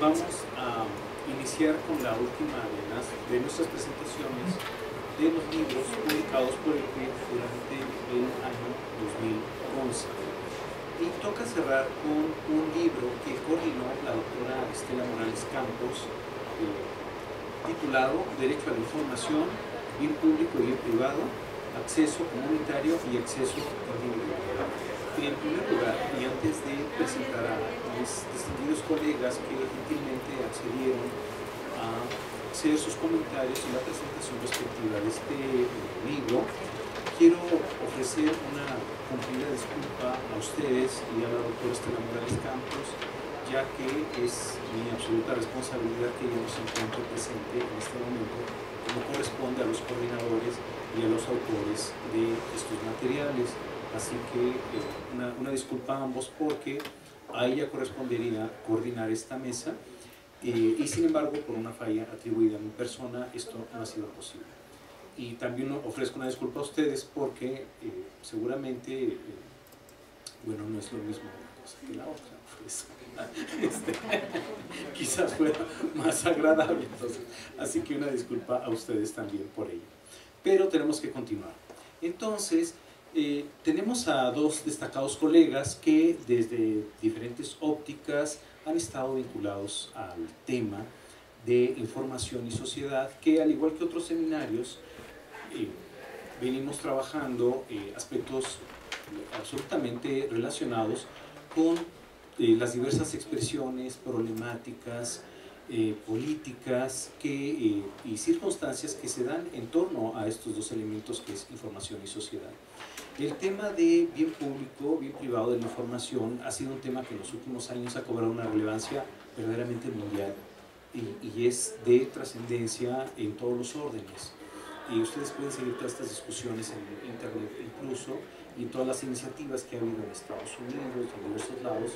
vamos a iniciar con la última de nuestras presentaciones de los libros publicados por el PIB durante el año 2011. Y toca cerrar con un libro que coordinó la doctora Estela Morales Campos, titulado Derecho a la Información, Bien Público y Bien Privado, Acceso Comunitario y Acceso Individual. En primer lugar, y antes de presentar a mis distinguidos colegas que gentilmente accedieron a hacer sus comentarios en la presentación respectiva de este libro, quiero ofrecer una cumplida disculpa a ustedes y a la doctora Estela Morales Campos, ya que es mi absoluta responsabilidad que ella no se encuentre presente en este momento, como corresponde a los coordinadores y a los autores de estos materiales. Así que una disculpa a ambos, porque a ella correspondería coordinar esta mesa y sin embargo, por una falla atribuida a mi persona, esto no ha sido posible. Y también ofrezco una disculpa a ustedes porque seguramente, bueno, no es lo mismo una cosa que la otra, pues, quizás fuera más agradable, entonces, así que una disculpa a ustedes también por ello. Pero tenemos que continuar. Entonces, tenemos a dos destacados colegas que desde diferentes ópticas han estado vinculados al tema de información y sociedad, que al igual que otros seminarios, venimos trabajando aspectos absolutamente relacionados con las diversas expresiones, problemáticas, políticas y circunstancias que se dan en torno a estos dos elementos que es información y sociedad. El tema de bien público, bien privado de la información ha sido un tema que en los últimos años ha cobrado una relevancia verdaderamente mundial y es de trascendencia en todos los órdenes. Y ustedes pueden seguir todas estas discusiones en internet incluso, y todas las iniciativas que ha habido en Estados Unidos, en diversos lados,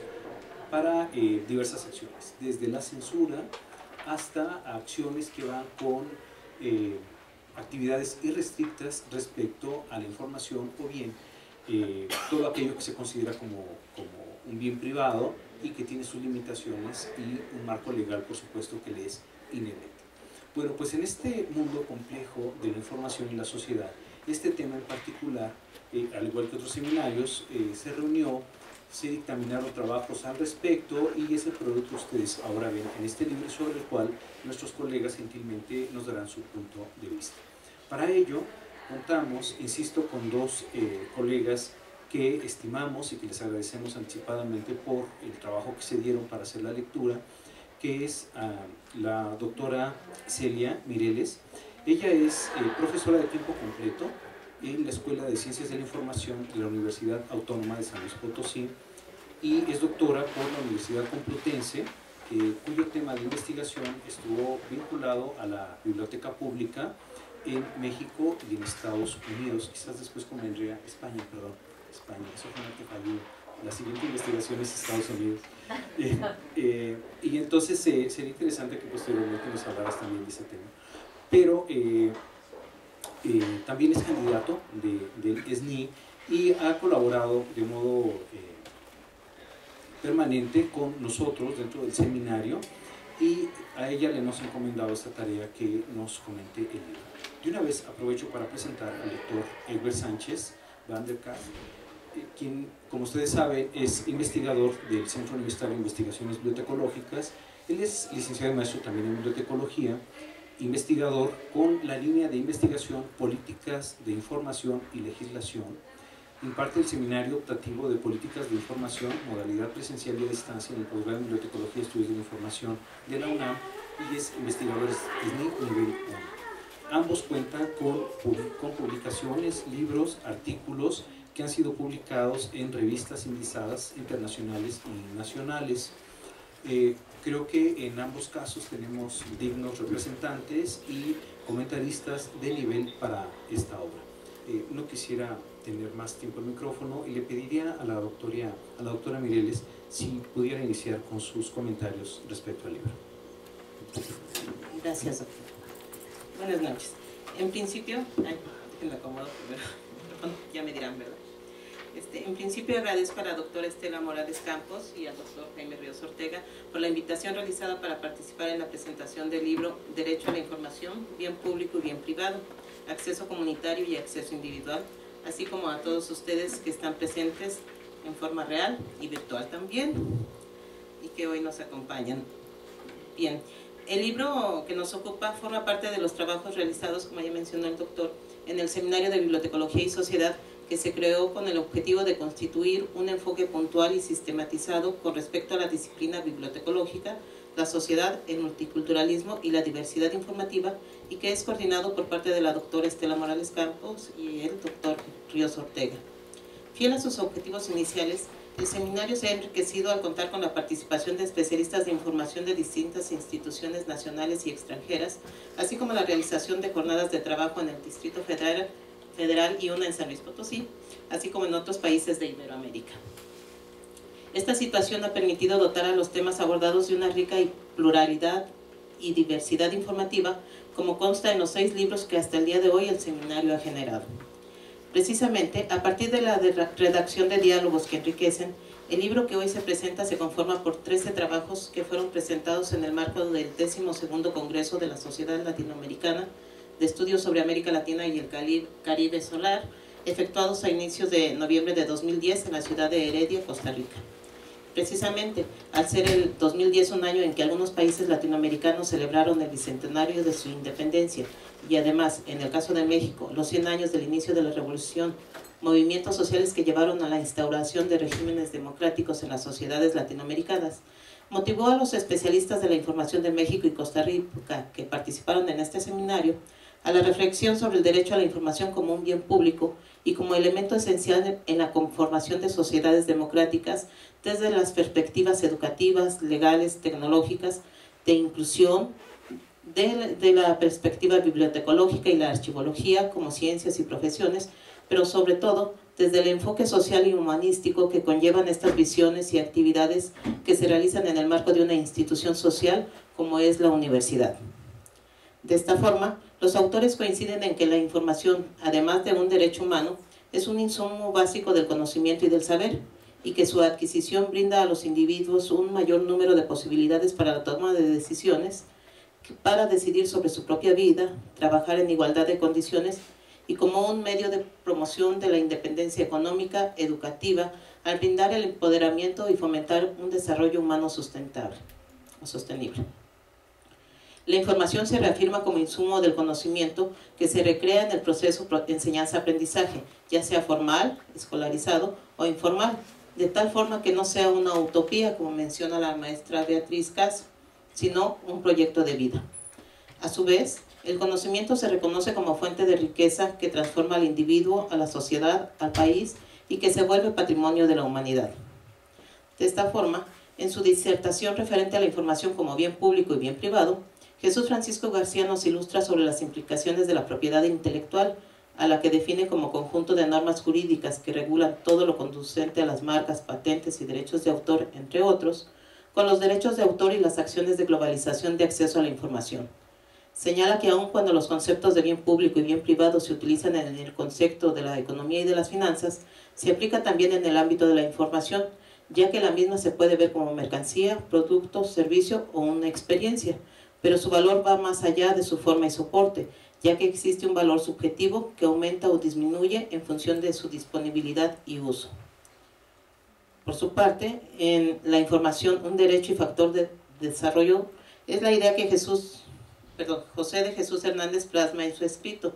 para diversas acciones, desde la censura hasta acciones que van con actividades irrestrictas respecto a la información o bien todo aquello que se considera como un bien privado y que tiene sus limitaciones y un marco legal, por supuesto, que le es inherente. Bueno, pues en este mundo complejo de la información y la sociedad, este tema en particular, al igual que otros seminarios, se reunió, se dictaminaron trabajos al respecto y es el producto que ustedes ahora ven en este libro, sobre el cual nuestros colegas gentilmente nos darán su punto de vista. Para ello contamos, insisto, con dos colegas que estimamos y que les agradecemos anticipadamente por el trabajo que se dieron para hacer la lectura, que es la doctora Celia Mireles. Ella es profesora de tiempo completo en la Escuela de Ciencias de la Información de la Universidad Autónoma de San Luis Potosí y es doctora por la Universidad Complutense, cuyo tema de investigación estuvo vinculado a la biblioteca pública en México y en Estados Unidos. Quizás después convendría España, eso fue una que falló. La siguiente investigación es Estados Unidos. Y entonces sería interesante que posteriormente nos hablaras también de ese tema. Pero también es candidato del SNI y ha colaborado de modo permanente con nosotros dentro del seminario, y a ella le hemos encomendado esta tarea que nos comente el libro. De una vez aprovecho para presentar al lector Egbert Sánchez Van der Kaas, quien, como ustedes saben, es investigador del Centro Universitario de Investigaciones Bibliotecológicas. Él es licenciado y maestro también en bibliotecología, investigador con la línea de investigación Políticas de Información y Legislación. Imparte el Seminario Optativo de Políticas de Información, modalidad presencial y a distancia en el Posgrado en Bibliotecología y Estudios de la Información de la UNAM y es investigador SNI nivel 1. Ambos cuentan con publicaciones, libros, artículos que han sido publicados en revistas indizadas internacionales y nacionales. Creo que en ambos casos tenemos dignos representantes y comentaristas de nivel para esta obra. No quisiera tener más tiempo el micrófono y le pediría a la doctora Mireles si pudiera iniciar con sus comentarios respecto al libro. Gracias, doctor. Buenas noches. En principio, déjenme acomodo primero, ya me dirán, ¿verdad? En principio agradezco a la doctora Estela Morales Campos y al doctor Jaime Ríos Ortega por la invitación realizada para participar en la presentación del libro Derecho a la Información, Bien Público y Bien Privado, Acceso Comunitario y Acceso Individual, así como a todos ustedes que están presentes en forma real y virtual también y que hoy nos acompañan. Bien, el libro que nos ocupa forma parte de los trabajos realizados, como ya mencionó el doctor, en el Seminario de Bibliotecología y Sociedad, que se creó con el objetivo de constituir un enfoque puntual y sistematizado con respecto a la disciplina bibliotecológica, la sociedad, el multiculturalismo y la diversidad informativa, y que es coordinado por parte de la doctora Estela Morales Campos y el doctor Ríos Ortega. Fiel a sus objetivos iniciales, el seminario se ha enriquecido al contar con la participación de especialistas de información de distintas instituciones nacionales y extranjeras, así como la realización de jornadas de trabajo en el Distrito Federal y una en San Luis Potosí, así como en otros países de Iberoamérica. Esta situación ha permitido dotar a los temas abordados de una rica pluralidad y diversidad informativa, como consta en los 6 libros que hasta el día de hoy el seminario ha generado. Precisamente, a partir de la redacción de diálogos que enriquecen, el libro que hoy se presenta se conforma por 13 trabajos que fueron presentados en el marco del 12º Congreso de la Sociedad Latinoamericana de Estudios sobre América Latina y el Caribe Solar, efectuados a inicios de noviembre de 2010 en la ciudad de Heredia, Costa Rica. Precisamente, al ser el 2010 un año en que algunos países latinoamericanos celebraron el bicentenario de su independencia y además, en el caso de México, los 100 años del inicio de la revolución, movimientos sociales que llevaron a la instauración de regímenes democráticos en las sociedades latinoamericanas, motivó a los especialistas de la información de México y Costa Rica que participaron en este seminario a la reflexión sobre el derecho a la información como un bien público y como elemento esencial en la conformación de sociedades democráticas desde las perspectivas educativas, legales, tecnológicas, de inclusión, de la perspectiva bibliotecológica y la archivología como ciencias y profesiones, pero sobre todo desde el enfoque social y humanístico que conllevan estas visiones y actividades que se realizan en el marco de una institución social como es la universidad. De esta forma, los autores coinciden en que la información, además de un derecho humano, es un insumo básico del conocimiento y del saber, y que su adquisición brinda a los individuos un mayor número de posibilidades para la toma de decisiones, para decidir sobre su propia vida, trabajar en igualdad de condiciones y como un medio de promoción de la independencia económica, educativa, al brindar el empoderamiento y fomentar un desarrollo humano sustentable o sostenible. La información se reafirma como insumo del conocimiento que se recrea en el proceso de enseñanza-aprendizaje, ya sea formal, escolarizado o informal, de tal forma que no sea una utopía, como menciona la maestra Beatriz Caso, sino un proyecto de vida. A su vez, el conocimiento se reconoce como fuente de riqueza que transforma al individuo, a la sociedad, al país y que se vuelve patrimonio de la humanidad. De esta forma, en su disertación referente a la información como bien público y bien privado, Jesús Francisco García nos ilustra sobre las implicaciones de la propiedad intelectual, a la que define como conjunto de normas jurídicas que regulan todo lo conducente a las marcas, patentes y derechos de autor, entre otros, con los derechos de autor y las acciones de globalización de acceso a la información. Señala que aun cuando los conceptos de bien público y bien privado se utilizan en el concepto de la economía y de las finanzas, se aplica también en el ámbito de la información, ya que la misma se puede ver como mercancía, producto, servicio o una experiencia, pero su valor va más allá de su forma y soporte, ya que existe un valor subjetivo que aumenta o disminuye en función de su disponibilidad y uso. Por su parte, en la información, un derecho y factor de desarrollo es la idea que José de Jesús Hernández plasma en su escrito,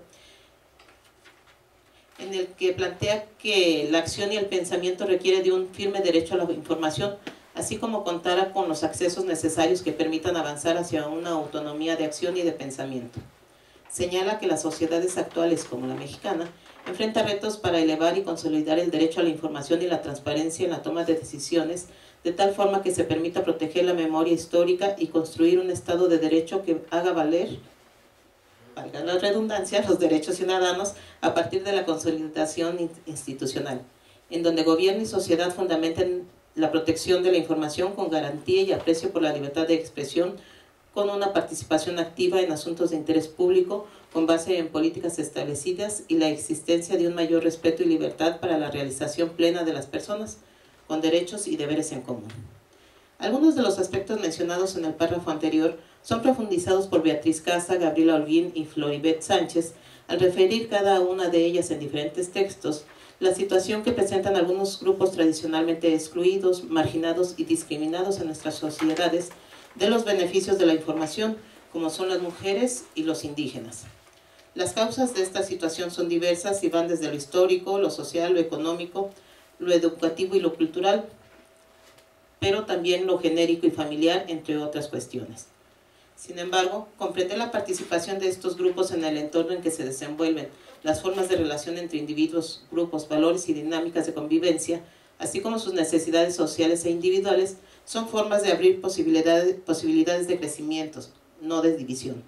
en el que plantea que la acción y el pensamiento requiere de un firme derecho a la información, así como contar con los accesos necesarios que permitan avanzar hacia una autonomía de acción y de pensamiento. Señala que las sociedades actuales, como la mexicana, enfrentan retos para elevar y consolidar el derecho a la información y la transparencia en la toma de decisiones, de tal forma que se permita proteger la memoria histórica y construir un Estado de Derecho que haga valer, valga la redundancia, los derechos ciudadanos a partir de la consolidación institucional, en donde gobierno y sociedad fundamenten la protección de la información con garantía y aprecio por la libertad de expresión, con una participación activa en asuntos de interés público con base en políticas establecidas y la existencia de un mayor respeto y libertad para la realización plena de las personas, con derechos y deberes en común. Algunos de los aspectos mencionados en el párrafo anterior son profundizados por Beatriz Casa, Gabriela Holguín y Floribet Sánchez, al referir cada una de ellas en diferentes textos la situación que presentan algunos grupos tradicionalmente excluidos, marginados y discriminados en nuestras sociedades de los beneficios de la información, como son las mujeres y los indígenas. Las causas de esta situación son diversas y van desde lo histórico, lo social, lo económico, lo educativo y lo cultural, pero también lo genérico y familiar, entre otras cuestiones. Sin embargo, comprender la participación de estos grupos en el entorno en que se desenvuelven, las formas de relación entre individuos, grupos, valores y dinámicas de convivencia, así como sus necesidades sociales e individuales, son formas de abrir posibilidades de crecimiento, no de división.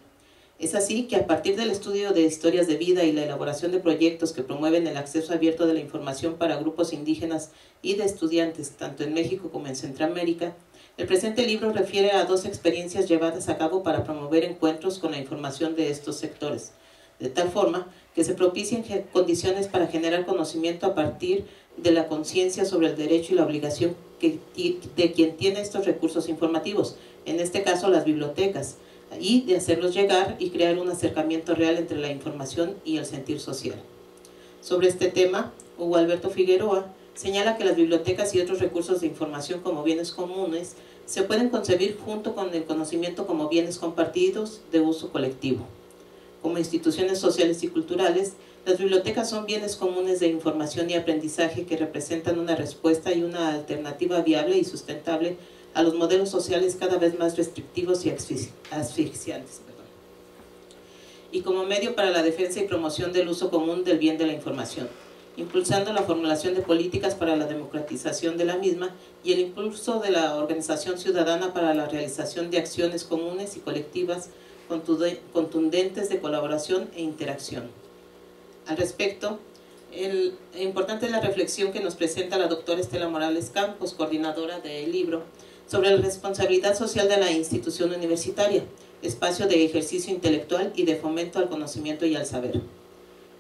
Es así que a partir del estudio de historias de vida y la elaboración de proyectos que promueven el acceso abierto de la información para grupos indígenas y de estudiantes, tanto en México como en Centroamérica, el presente libro refiere a 2 experiencias llevadas a cabo para promover encuentros con la información de estos sectores, de tal forma que se propicien condiciones para generar conocimiento a partir de la conciencia sobre el derecho y la obligación de quien tiene estos recursos informativos, en este caso las bibliotecas, y de hacerlos llegar y crear un acercamiento real entre la información y el sentir social. Sobre este tema, Hugo Alberto Figueroa señala que las bibliotecas y otros recursos de información como bienes comunes se pueden concebir junto con el conocimiento como bienes compartidos de uso colectivo. Como instituciones sociales y culturales, las bibliotecas son bienes comunes de información y aprendizaje que representan una respuesta y una alternativa viable y sustentable a los modelos sociales cada vez más restrictivos y asfixiantes. Y como medio para la defensa y promoción del uso común del bien de la información, impulsando la formulación de políticas para la democratización de la misma y el impulso de la organización ciudadana para la realización de acciones comunes y colectivas contundentes de colaboración e interacción. Al respecto, importante es la reflexión que nos presenta la doctora Estela Morales Campos, coordinadora del libro, sobre la responsabilidad social de la institución universitaria, espacio de ejercicio intelectual y de fomento al conocimiento y al saber.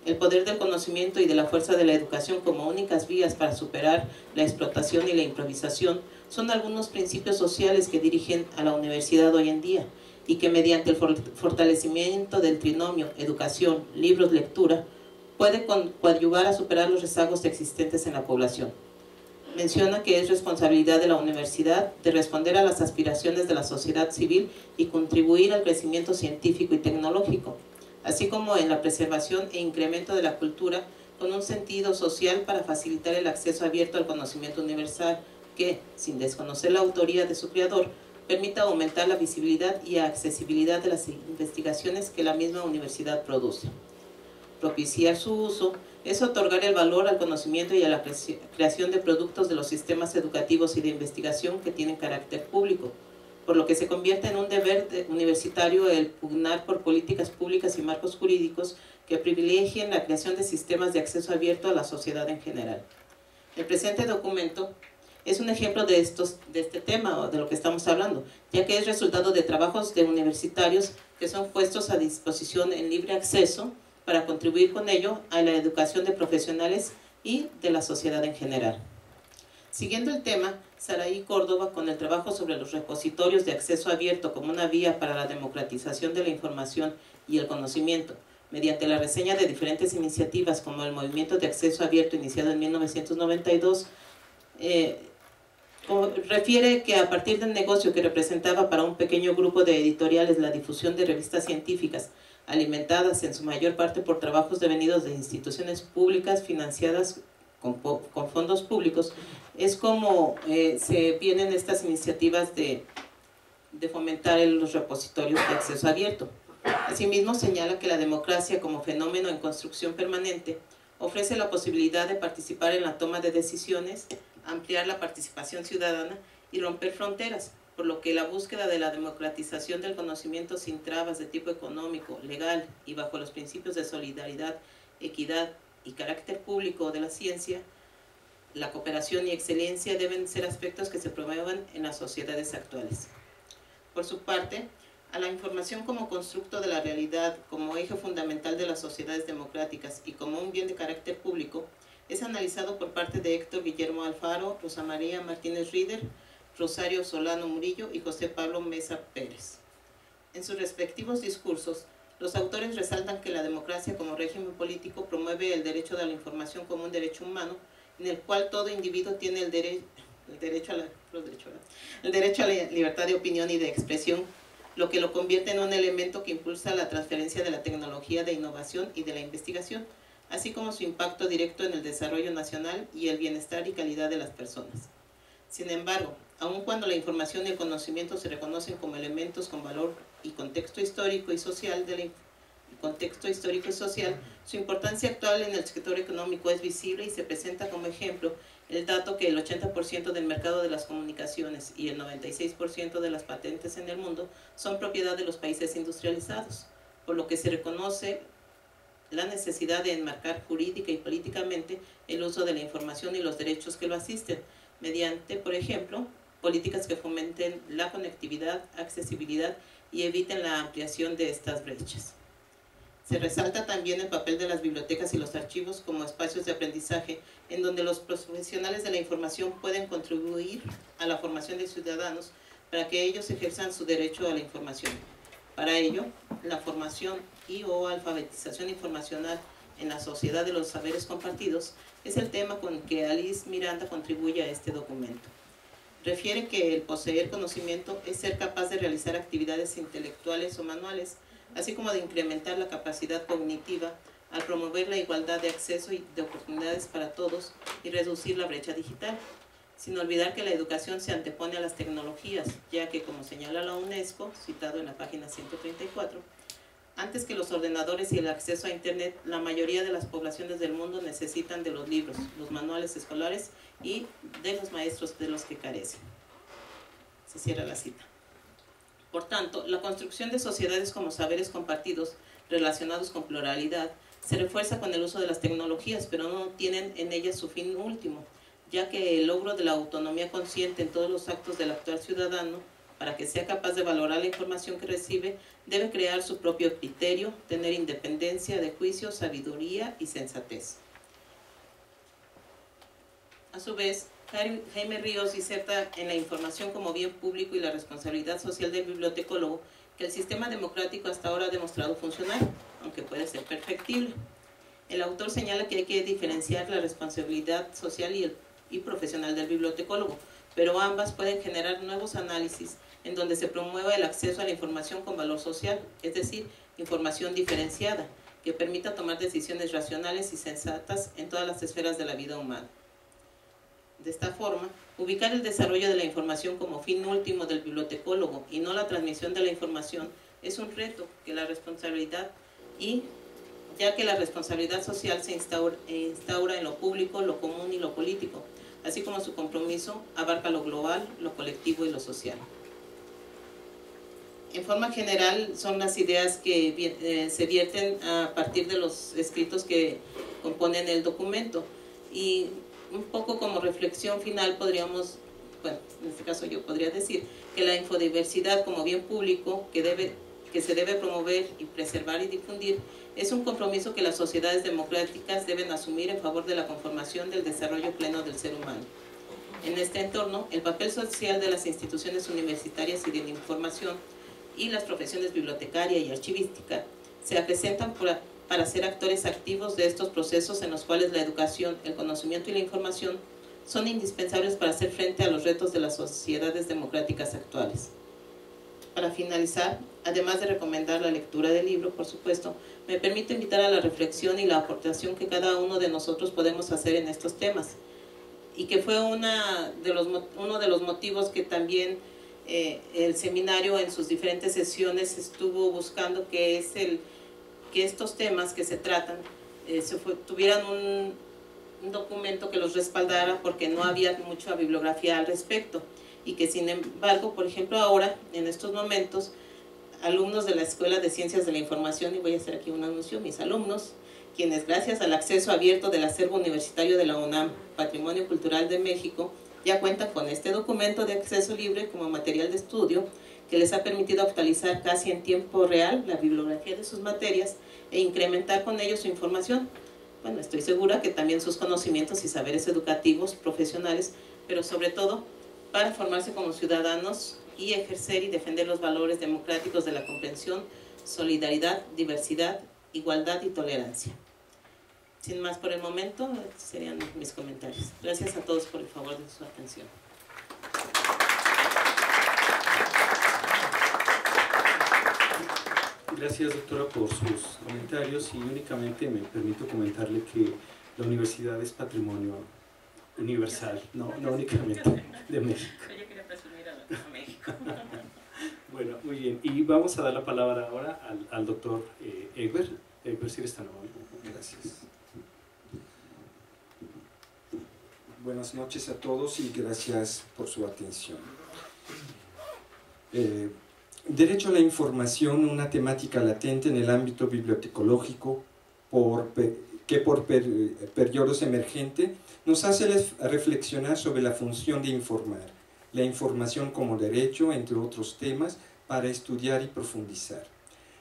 El poder del conocimiento y de la fuerza de la educación como únicas vías para superar la explotación y la improvisación son algunos principios sociales que dirigen a la universidad hoy en día y que mediante el fortalecimiento del trinomio educación, libros, lectura, puede coadyuvar a superar los rezagos existentes en la población. Menciona que es responsabilidad de la universidad de responder a las aspiraciones de la sociedad civil y contribuir al crecimiento científico y tecnológico, así como en la preservación e incremento de la cultura con un sentido social para facilitar el acceso abierto al conocimiento universal que, sin desconocer la autoría de su creador, permita aumentar la visibilidad y accesibilidad de las investigaciones que la misma universidad produce. Propiciar su uso es otorgar el valor al conocimiento y a la creación de productos de los sistemas educativos y de investigación que tienen carácter público, por lo que se convierte en un deber universitario el pugnar por políticas públicas y marcos jurídicos que privilegien la creación de sistemas de acceso abierto a la sociedad en general. El presente documento es un ejemplo de este tema o de lo que estamos hablando, ya que es resultado de trabajos de universitarios que son puestos a disposición en libre acceso para contribuir con ello a la educación de profesionales y de la sociedad en general. Siguiendo el tema, Saraí Córdoba, con el trabajo sobre los repositorios de acceso abierto como una vía para la democratización de la información y el conocimiento, mediante la reseña de diferentes iniciativas como el Movimiento de Acceso Abierto iniciado en 1992, refiere que a partir del negocio que representaba para un pequeño grupo de editoriales la difusión de revistas científicas, alimentadas en su mayor parte por trabajos devenidos de instituciones públicas financiadas con fondos públicos, es como se vienen estas iniciativas de fomentar los repositorios de acceso abierto. Asimismo, señala que la democracia como fenómeno en construcción permanente ofrece la posibilidad de participar en la toma de decisiones, ampliar la participación ciudadana y romper fronteras, por lo que la búsqueda de la democratización del conocimiento sin trabas de tipo económico, legal y bajo los principios de solidaridad, equidad y carácter público de la ciencia, la cooperación y excelencia deben ser aspectos que se promuevan en las sociedades actuales. Por su parte, A la información como constructo de la realidad, como eje fundamental de las sociedades democráticas y como un bien de carácter público, es analizado por parte de Héctor Guillermo Alfaro, Rosa María Martínez Rieder, Rosario Solano Murillo y José Pablo Mesa Pérez. En sus respectivos discursos, los autores resaltan que la democracia como régimen político promueve el derecho a la información como un derecho humano, en el cual todo individuo tiene el derecho a la libertad de opinión y de expresión, lo que lo convierte en un elemento que impulsa la transferencia de la tecnología de innovación y de la investigación, así como su impacto directo en el desarrollo nacional y el bienestar y calidad de las personas. Sin embargo, aun cuando la información y el conocimiento se reconocen como elementos con valor y contexto histórico y social su importancia actual en el sector económico es visible y se presenta como ejemplo el dato que el 80% del mercado de las comunicaciones y el 96% de las patentes en el mundo son propiedad de los países industrializados, por lo que se reconoce la necesidad de enmarcar jurídica y políticamente el uso de la información y los derechos que lo asisten, mediante, por ejemplo, políticas que fomenten la conectividad, accesibilidad y eviten la ampliación de estas brechas. Se resalta también el papel de las bibliotecas y los archivos como espacios de aprendizaje en donde los profesionales de la información pueden contribuir a la formación de ciudadanos para que ellos ejerzan su derecho a la información. Para ello, la formación y/o alfabetización informacional en la sociedad de los saberes compartidos es el tema con que Alice Miranda contribuye a este documento. Refiere que el poseer conocimiento es ser capaz de realizar actividades intelectuales o manuales, así como de incrementar la capacidad cognitiva al promover la igualdad de acceso y de oportunidades para todos y reducir la brecha digital, sin olvidar que la educación se antepone a las tecnologías, ya que, como señala la UNESCO, citado en la página 134, antes que los ordenadores y el acceso a Internet, la mayoría de las poblaciones del mundo necesitan de los libros, los manuales escolares y de los maestros de los que carecen. Se cierra la cita. Por tanto, la construcción de sociedades como saberes compartidos relacionados con pluralidad se refuerza con el uso de las tecnologías, pero no tienen en ellas su fin último, ya que el logro de la autonomía consciente en todos los actos del actual ciudadano, para que sea capaz de valorar la información que recibe, debe crear su propio criterio, tener independencia de juicio, sabiduría y sensatez. A su vez, Jaime Ríos diserta en la información como bien público y la responsabilidad social del bibliotecólogo que el sistema democrático hasta ahora ha demostrado funcionar, aunque puede ser perfectible. El autor señala que hay que diferenciar la responsabilidad social y profesional del bibliotecólogo, pero ambas pueden generar nuevos análisis en donde se promueva el acceso a la información con valor social, es decir, información diferenciada, que permita tomar decisiones racionales y sensatas en todas las esferas de la vida humana. De esta forma, ubicar el desarrollo de la información como fin último del bibliotecólogo y no la transmisión de la información es un reto que la responsabilidad ya que la responsabilidad social se instaura en lo público, lo común y lo político, así como su compromiso abarca lo global, lo colectivo y lo social. En forma general, son las ideas que se vierten a partir de los escritos que componen el documento. Y un poco como reflexión final podríamos, bueno, en este caso yo podría decir que la infodiversidad como bien público que se debe promover y preservar y difundir es un compromiso que las sociedades democráticas deben asumir en favor de la conformación del desarrollo pleno del ser humano. En este entorno, el papel social de las instituciones universitarias y de la información y las profesiones bibliotecaria y archivística se acrecentan para ser actores activos de estos procesos en los cuales la educación, el conocimiento y la información son indispensables para hacer frente a los retos de las sociedades democráticas actuales. Para finalizar, además de recomendar la lectura del libro, por supuesto, me permito invitar a la reflexión y la aportación que cada uno de nosotros podemos hacer en estos temas, y que fue uno de los motivos que también el seminario en sus diferentes sesiones estuvo buscando, que es que estos temas que se tratan tuvieran un documento que los respaldara, porque no había mucha bibliografía al respecto, y que sin embargo, por ejemplo, ahora, en estos momentos, alumnos de la Escuela de Ciencias de la Información, y voy a hacer aquí un anuncio, mis alumnos, quienes gracias al acceso abierto del acervo universitario de la UNAM, Patrimonio Cultural de México, ya cuentan con este documento de acceso libre como material de estudio, que les ha permitido actualizar casi en tiempo real la bibliografía de sus materias e incrementar con ello su información. Bueno, estoy segura que también sus conocimientos y saberes educativos, profesionales, pero sobre todo para formarse como ciudadanos y ejercer y defender los valores democráticos de la comprensión, solidaridad, diversidad, igualdad y tolerancia. Sin más por el momento, serían mis comentarios. Gracias a todos por el favor de su atención. Gracias, doctora, por sus comentarios, y únicamente me permito comentarle que la universidad es patrimonio universal, no únicamente de México. Yo quería presumir a México. Bueno, muy bien, y vamos a dar la palabra ahora al doctor Egbert. Egbert, si eres tan amable. Gracias. Buenas noches a todos y gracias por su atención. Derecho a la información, una temática latente en el ámbito bibliotecológico que por periodos emergente nos hace reflexionar sobre la función de informar, la información como derecho, entre otros temas, para estudiar y profundizar.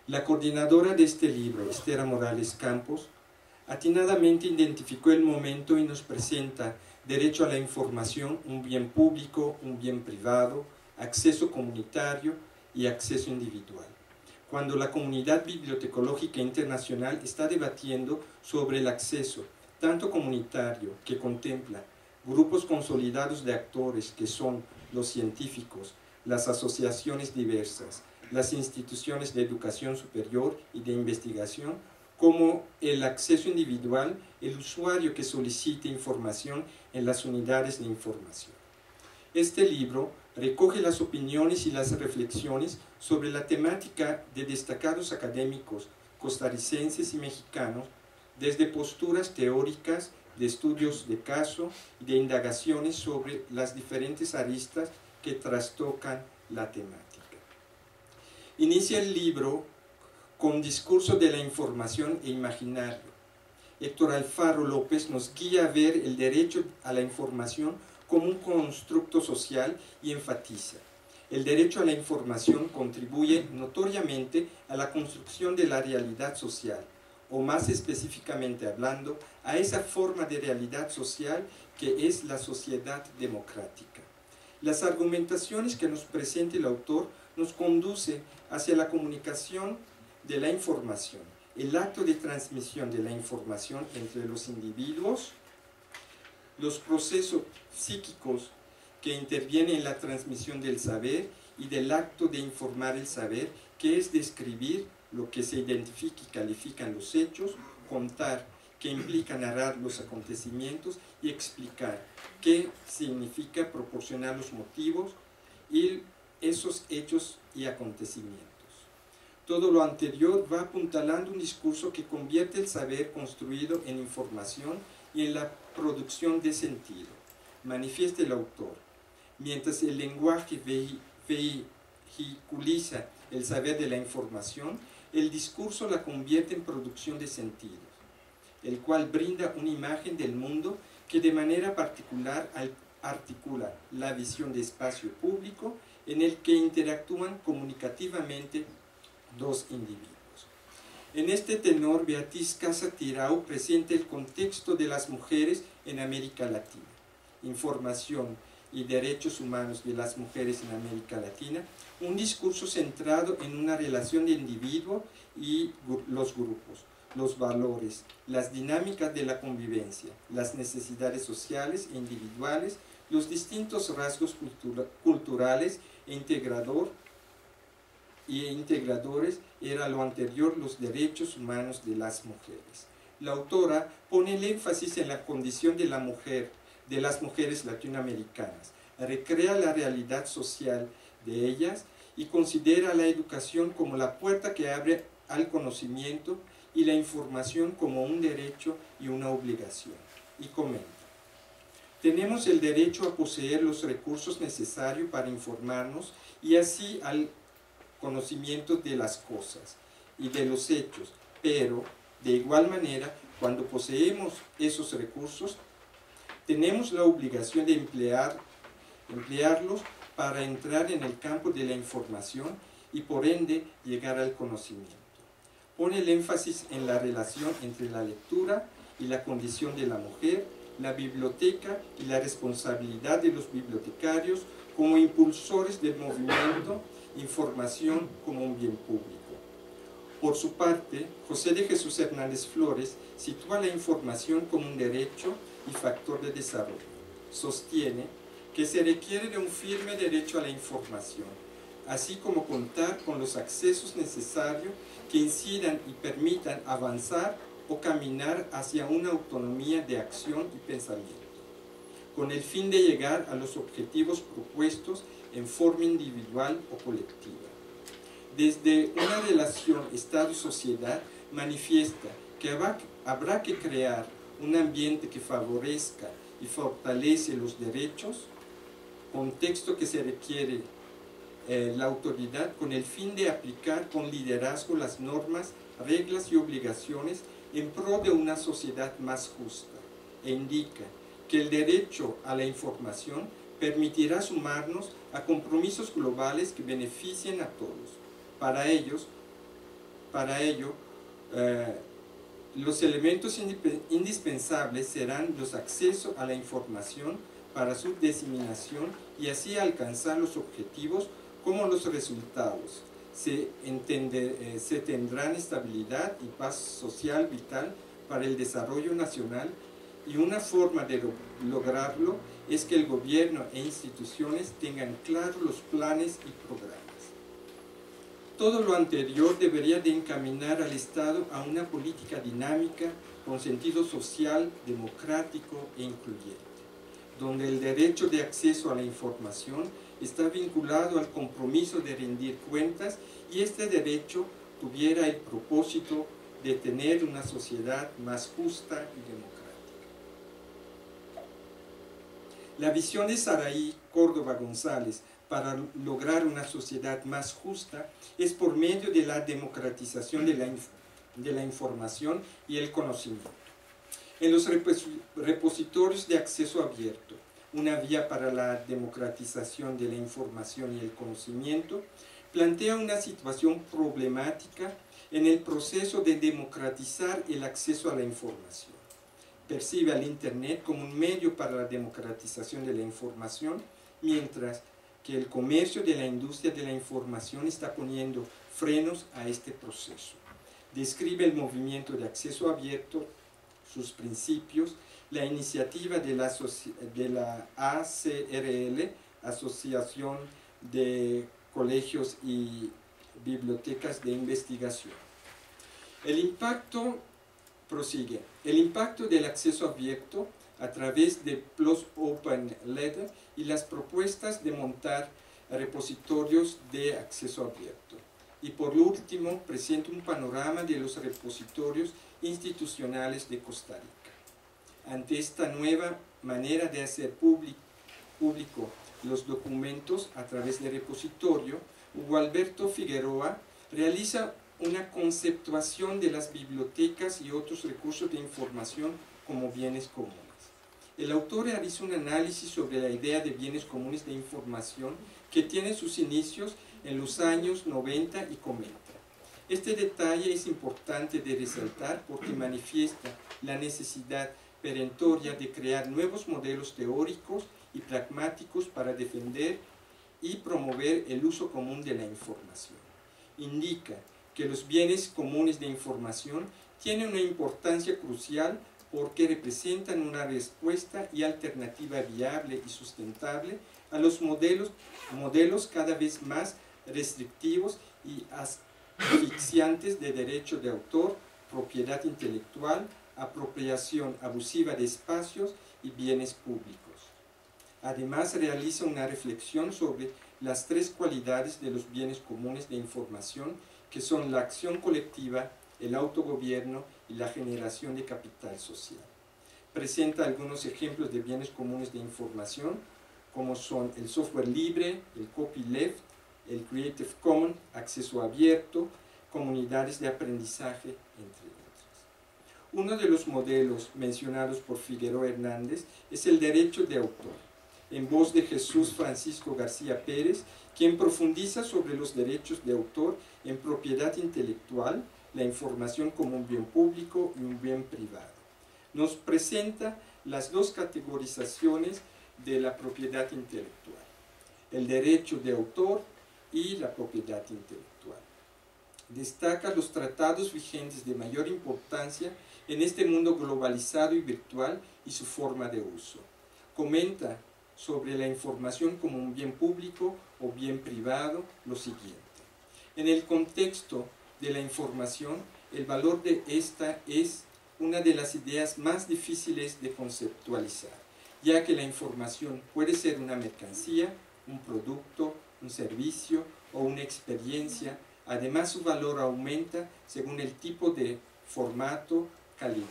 La coordinadora de este libro, Estela Morales Campos, atinadamente identificó el momento y nos presenta derecho a la información, un bien público, un bien privado, acceso comunitario y acceso individual. Cuando la comunidad bibliotecológica internacional está debatiendo sobre el acceso, tanto comunitario, que contempla grupos consolidados de actores que son los científicos, las asociaciones diversas, las instituciones de educación superior y de investigación, como el acceso individual, el usuario que solicite información en las unidades de información. Este libro recoge las opiniones y las reflexiones sobre la temática de destacados académicos costarricenses y mexicanos, desde posturas teóricas, de estudios de caso y de indagaciones sobre las diferentes aristas que trastocan la temática. Inicia el libro con discurso de la información e imaginario. Héctor Alfaro López nos guía a ver el derecho a la información como un constructo social y enfatiza: el derecho a la información contribuye notoriamente a la construcción de la realidad social, o más específicamente hablando, a esa forma de realidad social que es la sociedad democrática. Las argumentaciones que nos presenta el autor nos conduce hacia la comunicación de la información, el acto de transmisión de la información entre los individuos, los procesos psíquicos que intervienen en la transmisión del saber y del acto de informar el saber, que es describir lo que se identifica y califican los hechos, contar, que implica narrar los acontecimientos, y explicar, qué significa proporcionar los motivos y esos hechos y acontecimientos. Todo lo anterior va apuntalando un discurso que convierte el saber construido en información y en la producción de sentido. Manifiesta el autor: mientras el lenguaje vehiculiza el saber de la información, el discurso la convierte en producción de sentidos, el cual brinda una imagen del mundo que de manera particular articula la visión de espacio público en el que interactúan comunicativamente dos individuos. En este tenor, Beatriz Casa Tirao presenta el contexto de las mujeres en América Latina, información y derechos humanos de las mujeres en América Latina, un discurso centrado en una relación de individuo y los grupos, los valores, las dinámicas de la convivencia, las necesidades sociales e individuales, los distintos rasgos culturales e integradores, era lo anterior, los derechos humanos de las mujeres. La autora pone el énfasis en la condición de la mujer, de las mujeres latinoamericanas, recrea la realidad social de ellas y considera la educación como la puerta que abre al conocimiento y la información como un derecho y una obligación. Y comenta: tenemos el derecho a poseer los recursos necesarios para informarnos y así al conocimiento de las cosas y de los hechos, pero de igual manera, cuando poseemos esos recursos, tenemos la obligación de emplearlos para entrar en el campo de la información y por ende llegar al conocimiento. Pone el énfasis en la relación entre la lectura y la condición de la mujer, la biblioteca y la responsabilidad de los bibliotecarios como impulsores del movimiento, información como un bien público. Por su parte, José de Jesús Hernández Flores sitúa la información como un derecho y factor de desarrollo. Sostiene que se requiere de un firme derecho a la información, así como contar con los accesos necesarios que incidan y permitan avanzar o caminar hacia una autonomía de acción y pensamiento, con el fin de llegar a los objetivos propuestos en forma individual o colectiva. Desde una relación Estado-sociedad manifiesta que habrá que crear un ambiente que favorezca y fortalece los derechos, contexto que se requiere la autoridad con el fin de aplicar con liderazgo las normas, reglas y obligaciones en pro de una sociedad más justa, e indica que el derecho a la información permitirá sumarnos a compromisos globales que beneficien a todos. Para ello, los elementos indispensables serán los accesos a la información para su diseminación y así alcanzar los objetivos como los resultados. Se tendrán estabilidad y paz social vital para el desarrollo nacional, y una forma de lograrlo es que el gobierno e instituciones tengan claros los planes y programas. Todo lo anterior debería de encaminar al Estado a una política dinámica con sentido social, democrático e incluyente, donde el derecho de acceso a la información está vinculado al compromiso de rendir cuentas y este derecho tuviera el propósito de tener una sociedad más justa y democrática. La visión de Saraí Córdoba González para lograr una sociedad más justa es por medio de la democratización de la información y el conocimiento. En los repositorios de acceso abierto, una vía para la democratización de la información y el conocimiento, plantea una situación problemática en el proceso de democratizar el acceso a la información. Percibe al Internet como un medio para la democratización de la información, mientras que el comercio de la industria de la información está poniendo frenos a este proceso. Describe el movimiento de acceso abierto, sus principios, la iniciativa de la ACRL, Asociación de Colegios y Bibliotecas de Investigación. Prosigue. El impacto del acceso abierto a través de PLOS Open Letter y las propuestas de montar repositorios de acceso abierto. Y por último, presenta un panorama de los repositorios institucionales de Costa Rica. Ante esta nueva manera de hacer público los documentos a través de repositorio, Hugo Alberto Figueroa realiza una conceptuación de las bibliotecas y otros recursos de información como bienes comunes. El autor realiza un análisis sobre la idea de bienes comunes de información que tiene sus inicios en los años 90 y comenta. Este detalle es importante de resaltar porque manifiesta la necesidad perentoria de crear nuevos modelos teóricos y pragmáticos para defender y promover el uso común de la información. Indica que los bienes comunes de información tienen una importancia crucial porque representan una respuesta y alternativa viable y sustentable a los modelos cada vez más restrictivos y asfixiantes de derecho de autor, propiedad intelectual, apropiación abusiva de espacios y bienes públicos. Además, realiza una reflexión sobre las tres cualidades de los bienes comunes de información, que son la acción colectiva, el autogobierno y la generación de capital social. Presenta algunos ejemplos de bienes comunes de información, como son el software libre, el copyleft, el Creative Commons, acceso abierto, comunidades de aprendizaje, entre otros. Uno de los modelos mencionados por Figueroa Hernández es el derecho de autor. en voz de Jesús Francisco García Pérez, quien profundiza sobre los derechos de autor en propiedad intelectual, la información como un bien público y un bien privado. Nos presenta las dos categorizaciones de la propiedad intelectual, el derecho de autor y la propiedad intelectual. Destaca los tratados vigentes de mayor importancia en este mundo globalizado y virtual y su forma de uso. Comenta sobre la información como un bien público o bien privado lo siguiente. En el contexto de la información, el valor de esta es una de las ideas más difíciles de conceptualizar, ya que la información puede ser una mercancía, un producto, un servicio o una experiencia. Además, su valor aumenta según el tipo de formato, calidad.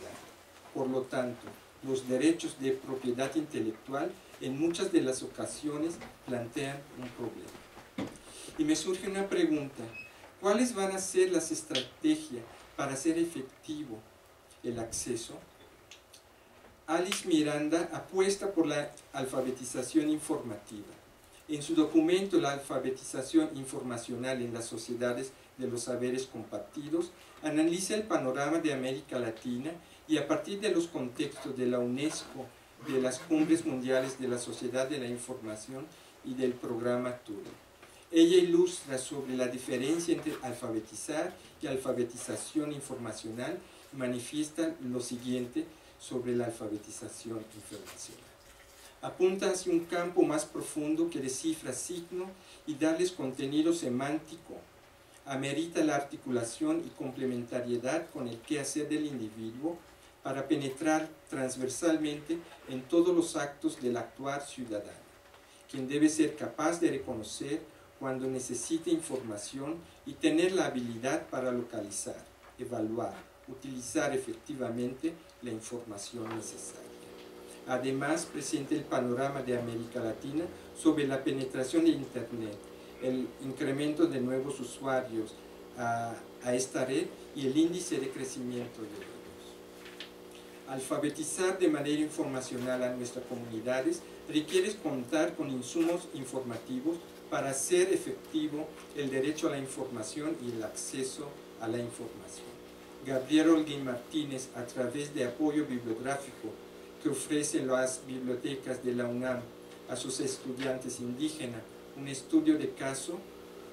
Por lo tanto, los derechos de propiedad intelectual en muchas de las ocasiones plantean un problema. Y me surge una pregunta: ¿cuáles van a ser las estrategias para hacer efectivo el acceso? Alice Miranda apuesta por la alfabetización informativa. En su documento La alfabetización informacional en las sociedades de los saberes compartidos, analiza el panorama de América Latina y a partir de los contextos de la UNESCO, de las cumbres mundiales de la sociedad de la información y del programa Turing. Ella ilustra sobre la diferencia entre alfabetizar y alfabetización informacional y manifiesta lo siguiente sobre la alfabetización informacional. Apunta hacia un campo más profundo que descifra signos y darles contenido semántico. Amerita la articulación y complementariedad con el quehacer del individuo para penetrar transversalmente en todos los actos del actuar ciudadano, quien debe ser capaz de reconocer cuando necesite información y tener la habilidad para localizar, evaluar, utilizar efectivamente la información necesaria. Además, presenta el panorama de América Latina sobre la penetración de Internet, el incremento de nuevos usuarios a esta red y el índice de crecimiento de ellos. Alfabetizar de manera informacional a nuestras comunidades requiere contar con insumos informativos para hacer efectivo el derecho a la información y el acceso a la información. Gabriel Holguín Martínez, a través de apoyo bibliográfico que ofrecen las bibliotecas de la UNAM a sus estudiantes indígenas, un estudio de caso,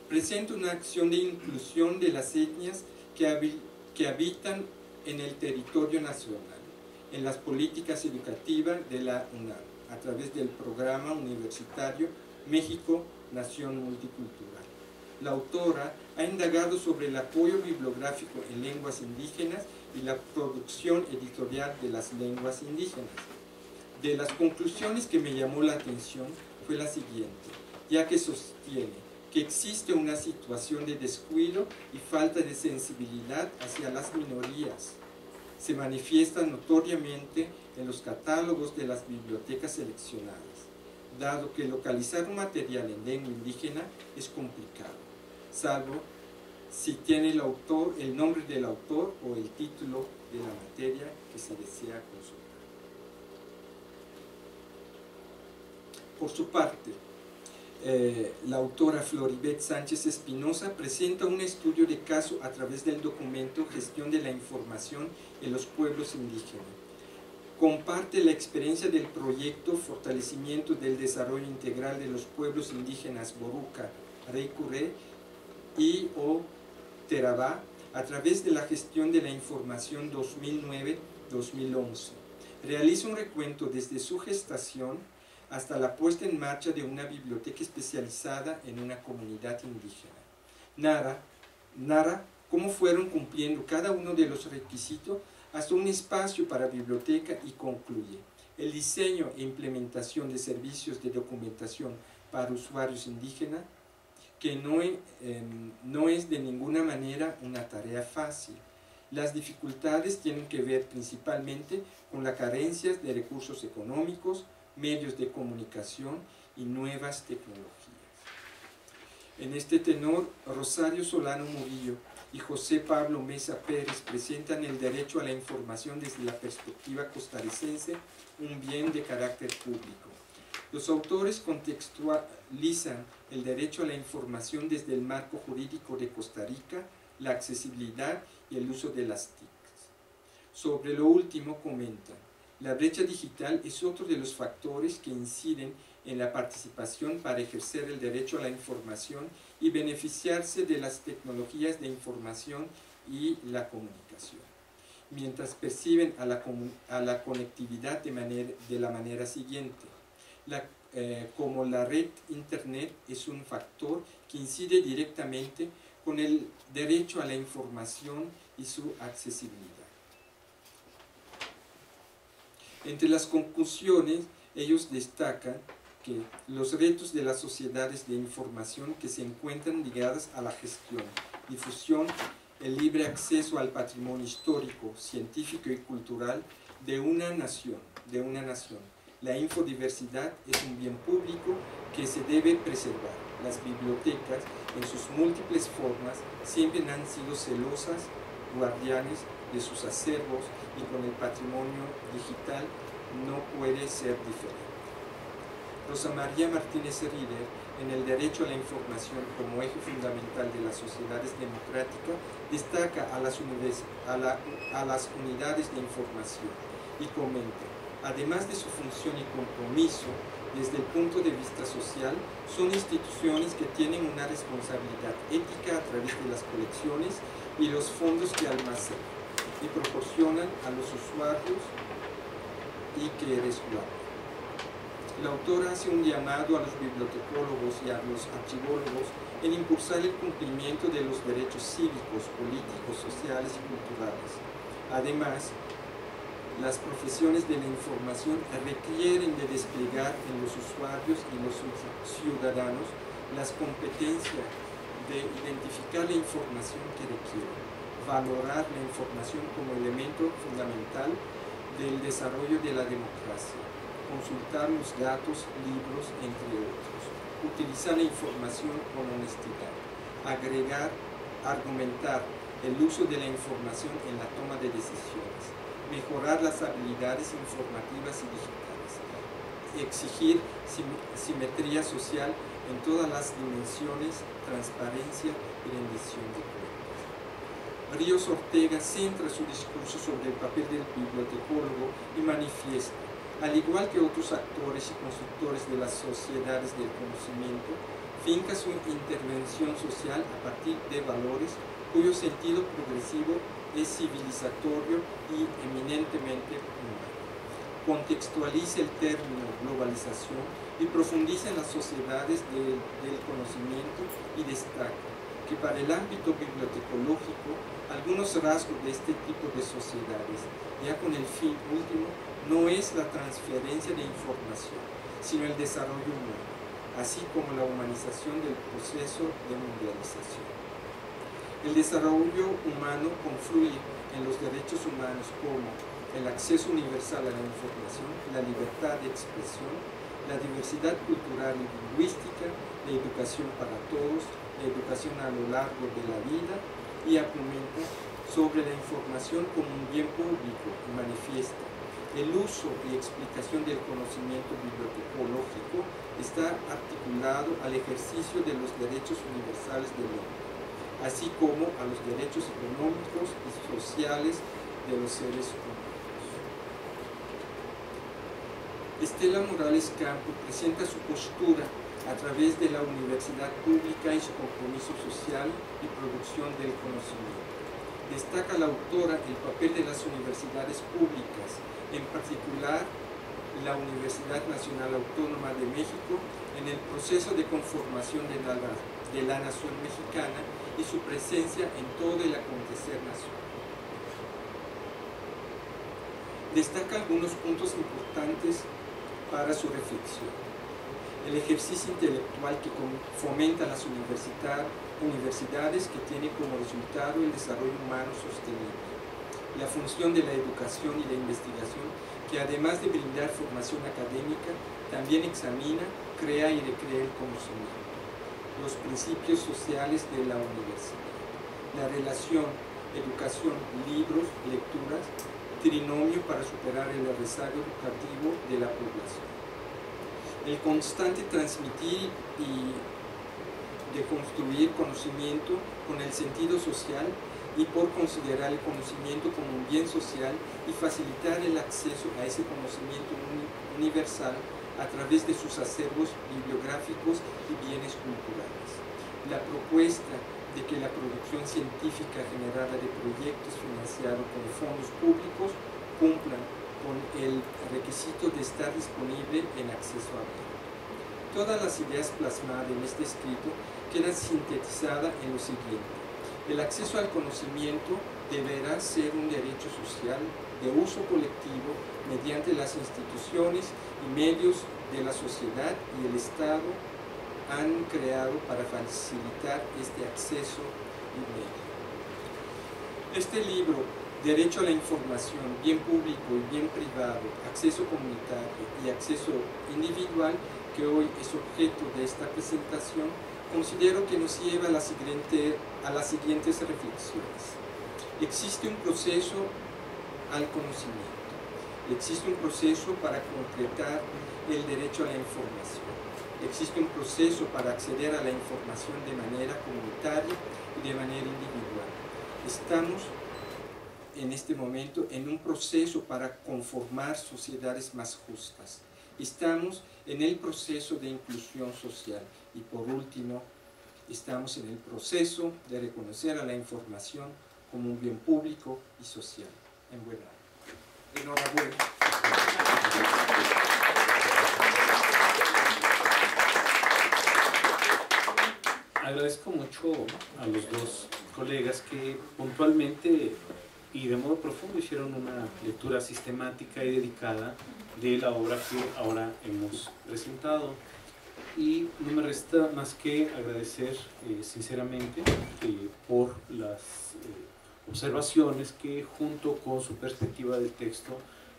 presenta una acción de inclusión de las etnias que habitan en el territorio nacional, en las políticas educativas de la UNAM, a través del programa universitario México, Nación Multicultural. La autora ha indagado sobre el apoyo bibliográfico en lenguas indígenas y la producción editorial de las lenguas indígenas. De las conclusiones que me llamó la atención fue la siguiente, ya que sostiene que existe una situación de descuido y falta de sensibilidad hacia las minorías. Se manifiesta notoriamente en los catálogos de las bibliotecas seleccionadas, dado que localizar un material en lengua indígena es complicado, salvo si tiene el nombre del autor o el título de la materia que se desea consultar. Por su parte, la autora Floribet Sánchez Espinosa presenta un estudio de caso a través del documento Gestión de la Información en los Pueblos Indígenas. Comparte la experiencia del proyecto Fortalecimiento del Desarrollo Integral de los Pueblos Indígenas Boruca, Reicuré y o Terabá a través de la gestión de la información 2009-2011. Realiza un recuento desde su gestación hasta la puesta en marcha de una biblioteca especializada en una comunidad indígena. Narra cómo fueron cumpliendo cada uno de los requisitos hasta un espacio para biblioteca y concluye: el diseño e implementación de servicios de documentación para usuarios indígenas, que no es de ninguna manera una tarea fácil. Las dificultades tienen que ver principalmente con la carencia de recursos económicos, medios de comunicación y nuevas tecnologías. En este tenor, Rosario Solano Murillo y José Pablo Mesa Pérez presentan el derecho a la información desde la perspectiva costarricense, un bien de carácter público. Los autores contextualizan el derecho a la información desde el marco jurídico de Costa Rica, la accesibilidad y el uso de las TIC. Sobre lo último comentan: la brecha digital es otro de los factores que inciden en la participación para ejercer el derecho a la información y beneficiarse de las tecnologías de información y la comunicación, mientras perciben a la conectividad de la manera siguiente. Como la red Internet es un factor que incide directamente con el derecho a la información y su accesibilidad. Entre las conclusiones, ellos destacan que los retos de las sociedades de información que se encuentran ligadas a la gestión, difusión, el libre acceso al patrimonio histórico, científico y cultural de una nación. La infodiversidad es un bien público que se debe preservar. Las bibliotecas, en sus múltiples formas, siempre han sido celosas guardianes de sus acervos, y con el patrimonio digital no puede ser diferente. Rosa María Martínez Rieder, en el derecho a la información como eje fundamental de las sociedades democráticas, destaca a las unidades de información y comenta: además de su función y compromiso, desde el punto de vista social, son instituciones que tienen una responsabilidad ética a través de las colecciones y los fondos que almacenan y proporcionan a los usuarios y que resguardan. La autora hace un llamado a los bibliotecólogos y a los archivólogos en impulsar el cumplimiento de los derechos cívicos, políticos, sociales y culturales. Además, las profesiones de la información requieren de desplegar en los usuarios y los ciudadanos las competencias de identificar la información que requieren, valorar la información como elemento fundamental del desarrollo de la democracia, consultar los datos, libros, entre otros, utilizar la información con honestidad, agregar, argumentar el uso de la información en la toma de decisiones, mejorar las habilidades informativas y digitales, exigir simetría social en todas las dimensiones, transparencia y rendición de cuentas. Ríos Ortega centra su discurso sobre el papel del bibliotecólogo y manifiesta: al igual que otros actores y constructores de las sociedades del conocimiento, finca su intervención social a partir de valores cuyo sentido progresivo es civilizatorio y eminentemente humano. Contextualiza el término globalización y profundiza en las sociedades del conocimiento y destaca que para el ámbito bibliotecológico algunos rasgos de este tipo de sociedades, ya con el fin último, no es la transferencia de información, sino el desarrollo humano, así como la humanización del proceso de mundialización. El desarrollo humano confluye en los derechos humanos como el acceso universal a la información, la libertad de expresión, la diversidad cultural y lingüística, la educación para todos, la educación a lo largo de la vida, y argumenta sobre la información como un bien público y manifiesta: el uso y explicación del conocimiento bibliotecológico está articulado al ejercicio de los derechos universales del hombre, así como a los derechos económicos y sociales de los seres humanos. Estela Morales Campo presenta su postura a través de la universidad pública y su compromiso social y producción del conocimiento. Destaca la autora el papel de las universidades públicas, en particular la Universidad Nacional Autónoma de México, en el proceso de conformación de la nación mexicana y su presencia en todo el acontecer nacional. Destaca algunos puntos importantes para su reflexión: el ejercicio intelectual que fomenta las universidades, que tiene como resultado el desarrollo humano sostenible, la función de la educación y la investigación, que además de brindar formación académica, también examina, crea y recrea el conocimiento, los principios sociales de la universidad, la relación educación, libros, lecturas, trinomio para superar el rezago educativo de la población. el constante transmitir y de construir conocimiento con el sentido social y por considerar el conocimiento como un bien social y facilitar el acceso a ese conocimiento universal a través de sus acervos bibliográficos y bienes culturales. La propuesta de que la producción científica generada de proyectos financiados con fondos públicos cumplan con el requisito de estar disponible en acceso abierto. Todas las ideas plasmadas en este escrito quedan sintetizadas en lo siguiente. El acceso al conocimiento deberá ser un derecho social de uso colectivo mediante las instituciones y medios de la sociedad y el Estado han creado para facilitar este acceso inmediato. Este libro, Derecho a la Información, Bien Público y Bien Privado, Acceso Comunitario y Acceso Individual, que hoy es objeto de esta presentación, considero que nos lleva a las siguientes reflexiones. Existe un proceso al conocimiento, existe un proceso para concretar el derecho a la información, existe un proceso para acceder a la información de manera comunitaria y de manera individual. Estamos en este momento en un proceso para conformar sociedades más justas. Estamos en el proceso de inclusión social y por último, estamos en el proceso de reconocer a la información como un bien público y social. En buen ánimo. Enhorabuena. Agradezco mucho a los dos colegas que puntualmente y de modo profundo hicieron una lectura sistemática y dedicada de la obra que ahora hemos presentado. Y no me resta más que agradecer sinceramente por las observaciones que junto con su perspectiva del texto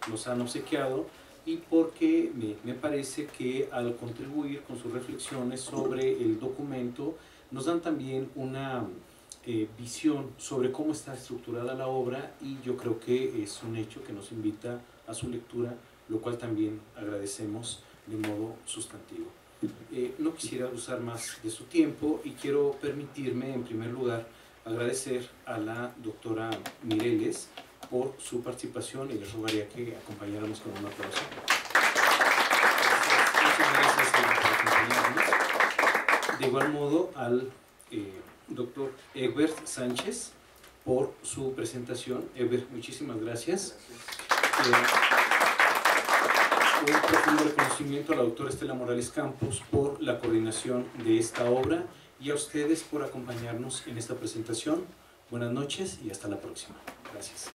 nos han obsequiado y porque me parece que al contribuir con sus reflexiones sobre el documento nos dan también una visión sobre cómo está estructurada la obra y yo creo que es un hecho que nos invita a su lectura, lo cual también agradecemos de modo sustantivo. No quisiera usar más de su tiempo y quiero permitirme en primer lugar agradecer a la doctora Mireles por su participación y les rogaría que acompañáramos con un aplauso. Muchas gracias por acompañarnos. De igual modo al doctor Egbert Sánchez por su presentación. Egbert, muchísimas gracias. Un profundo reconocimiento a la doctora Estela Morales Campos por la coordinación de esta obra y a ustedes por acompañarnos en esta presentación. Buenas noches y hasta la próxima. Gracias.